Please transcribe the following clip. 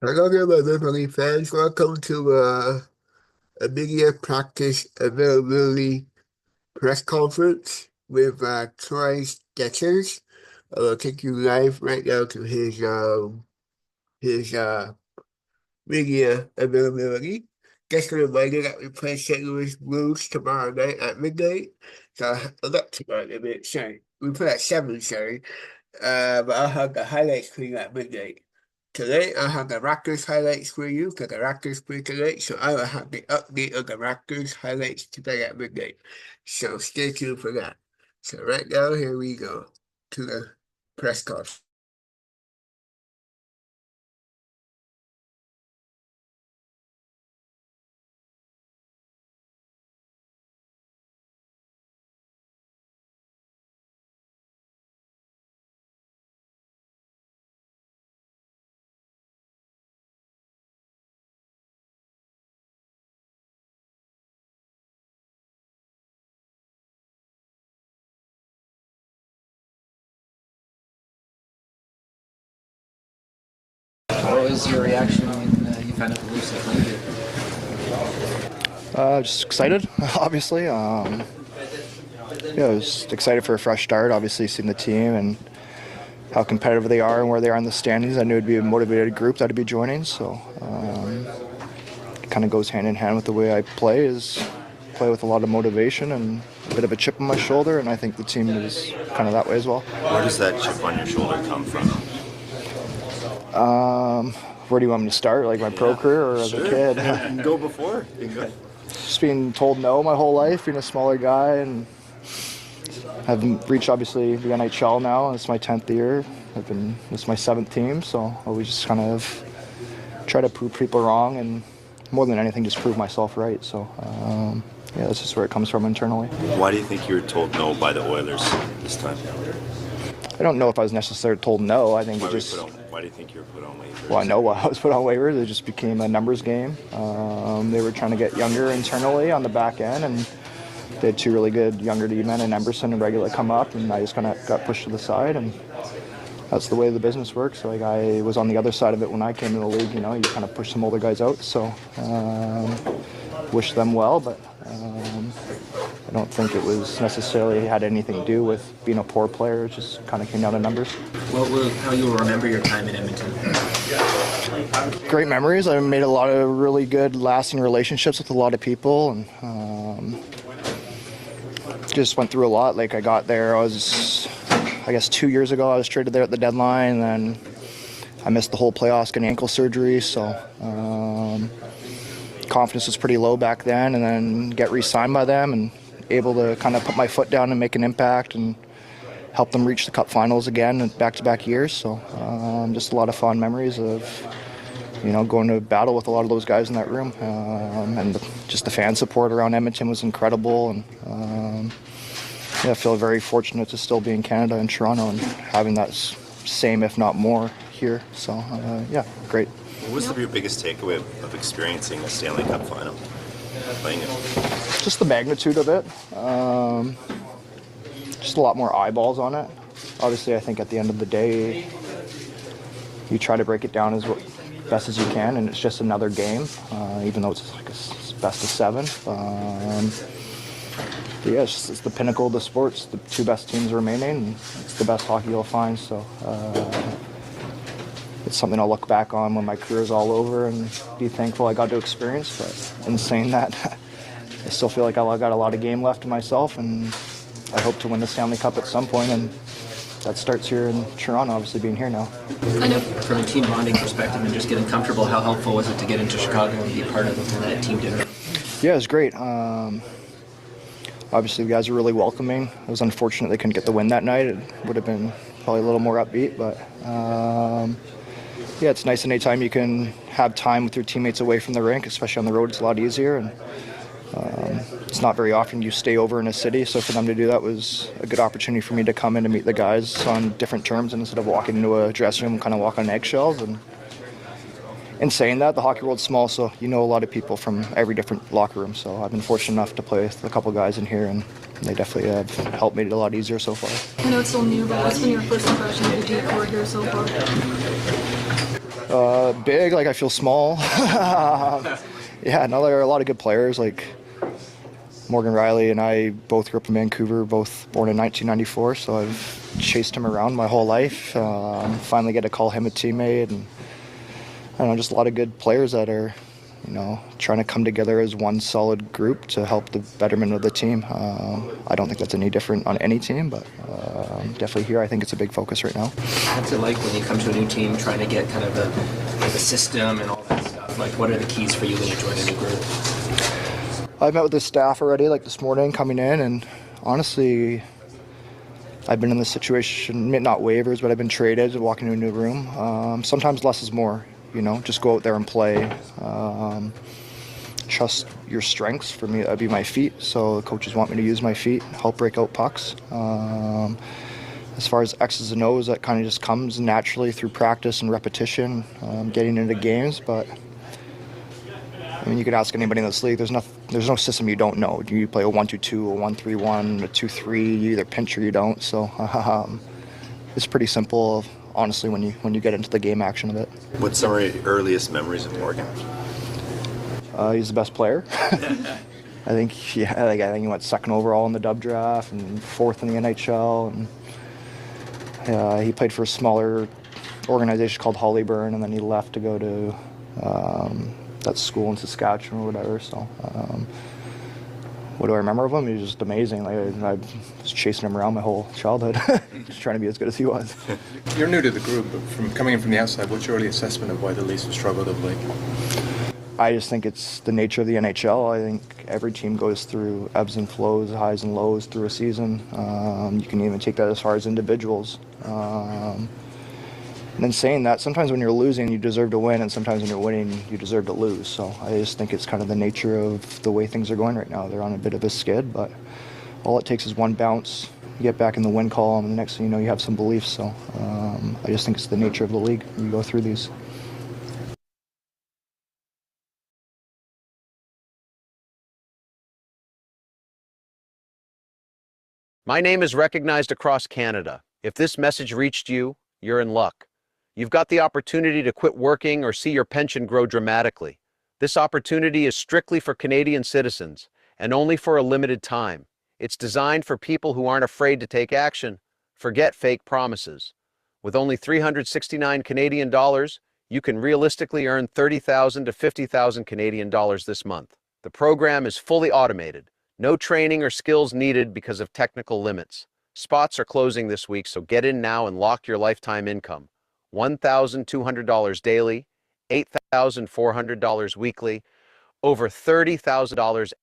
Hello there, my Liberty fans. Welcome to a media practice availability press conference with Troy Stecher. I'll take you live right now to his media availability. Just a reminder that we play St. Louis Blues tomorrow night at midnight. Not tomorrow night, sorry. We play at 7, sorry. But I'll have the highlights for you at midnight. Tonight, I'll have the Raptors highlights for you because the Raptors play tonight. So I will have the update of the Raptors highlights tonight at midnight. So stay tuned for that. So right now, here we go to the press conference. What was your reaction when you found out the Leafs had played it? Just excited, obviously. I was excited for a fresh start. Obviously, seeing the team and how competitive they are and where they are in the standings, I knew it'd be a motivated group that I'd be joining. So it kind of goes hand in hand with the way I play. Is play with a lot of motivation and a bit of a chip on my shoulder, and I think the team is kind of that way as well. Where does that chip on your shoulder come from? Where do you want me to start? Like my pro career or as a kid? You can go before. Just being told no my whole life, being a smaller guy, and I've reached obviously the NHL now. It's my 10th year. It's my 7th team, so I always just kind of try to prove people wrong, and more than anything, just prove myself right. So that's just where it comes from internally. Why do you think you were told no by the Oilers this time? I don't know if I was necessarily told no. I think Why it just. Why do you think you were put on waivers? Well, I know why I was put on waivers. It just became a numbers game. They were trying to get younger internally on the back end, and they had two really good younger D-men in Emerson and Regular come up, and I just kind of got pushed to the side, and that's the way the business works. Like, I was on the other side of it when I came to the league. You kind of push some older guys out. So wish them well, but I don't think it was necessarily had anything to do with being a poor player. It just kind of came down to numbers. How you will remember your time in Edmonton? Great memories. I made a lot of really good lasting relationships with a lot of people, and just went through a lot. Like, I got there, I guess 2 years ago, I was traded there at the deadline, and then I missed the whole playoffs, getting ankle surgery, so confidence was pretty low back then, and then get re-signed by them and able to kind of put my foot down and make an impact and help them reach the Cup finals again in back-to-back years. So just a lot of fond memories of going to battle with a lot of those guys in that room, and just the fan support around Edmonton was incredible, and I feel very fortunate to still be in Canada and Toronto and having that same, if not more, here. So great. What was your biggest takeaway of experiencing a Stanley Cup final, playing it? Just the magnitude of it. Just a lot more eyeballs on it. Obviously, I think at the end of the day, you try to break it down as best as you can, and it's just another game, even though it's like a best of 7. It's the pinnacle of the sports. The two best teams remaining, and it's the best hockey you'll find. So it's something I'll look back on when my career is all over and be thankful I got to experience. But in saying that, I still feel like I got a lot of game left in myself, and I hope to win the Stanley Cup at some point, and that starts here in Toronto, obviously being here now. I know from a team bonding perspective and just getting comfortable, how helpful was it to get into Chicago and be part of that team dinner? Yeah, it was great. Obviously, the guys were really welcoming. It was unfortunate they couldn't get the win that night. It would have been probably a little more upbeat, but it's nice anytime you can have time with your teammates away from the rink, especially on the road. It's a lot easier, and it's not very often you stay over in a city, so for them to do that was a good opportunity for me to come in and meet the guys on different terms, and instead of walking into a dressing room and kind of walk on eggshells. And in saying that, the hockey world's small, so you know a lot of people from every different locker room. So I've been fortunate enough to play with a couple guys in here, and they definitely have helped make it a lot easier so far. I know it's still new, but what's been your first impression of the decor here so far? Big, like I feel small. Yeah, no, there are a lot of good players. Like Morgan Riley and I both grew up in Vancouver, both born in 1994. So I've chased him around my whole life. Finally get to call him a teammate, and I don't know, just a lot of good players that are, trying to come together as one solid group to help the betterment of the team. I don't think that's any different on any team, but definitely here I think it's a big focus right now. What's it like when you come to a new team, trying to get kind of the system and all that stuff? Like, what are the keys for you when you join a new group? I met with the staff already, like this morning, coming in, and honestly, I've been in this situation, not waivers, but I've been traded, walking into a new room. Sometimes less is more, just go out there and play. Trust your strengths. For me, that'd be my feet, so the coaches want me to use my feet, help break out pucks. As far as X's and O's, that kind of just comes naturally through practice and repetition, getting into games, but I mean, you could ask anybody in this league. There's no system you don't know. You play a 1-2-2, a 1-3-1, a 2-3. You either pinch or you don't. So it's pretty simple, honestly, when you get into the game action of it. What's some of your earliest memories of Morgan? He's the best player. I think he went second overall in the Dub draft and fourth in the NHL. And he played for a smaller organization called Hollyburn, and then he left to go to that school in Saskatchewan or whatever. So what do I remember of him? He was just amazing. Like, I was chasing him around my whole childhood, just trying to be as good as he was. You're new to the group, but coming in from the outside, what's your early assessment of why the Leafs have struggled of late? I just think it's the nature of the NHL. I think every team goes through ebbs and flows, highs and lows through a season. You can even take that as far as individuals. And then saying that, sometimes when you're losing, you deserve to win, and sometimes when you're winning, you deserve to lose. So I just think it's kind of the nature of the way things are going right now. They're on a bit of a skid, but all it takes is one bounce. You get back in the win column, and the next thing you know, you have some belief. So I just think it's the nature of the league when you go through these. My name is recognized across Canada. If this message reached you, you're in luck. You've got the opportunity to quit working or see your pension grow dramatically. This opportunity is strictly for Canadian citizens and only for a limited time. It's designed for people who aren't afraid to take action. Forget fake promises. With only 369 Canadian dollars, you can realistically earn 30,000 to 50,000 Canadian dollars this month. The program is fully automated. No training or skills needed because of technical limits. Spots are closing this week, so get in now and lock your lifetime income. $1,200 daily, $8,400 weekly, over $30,000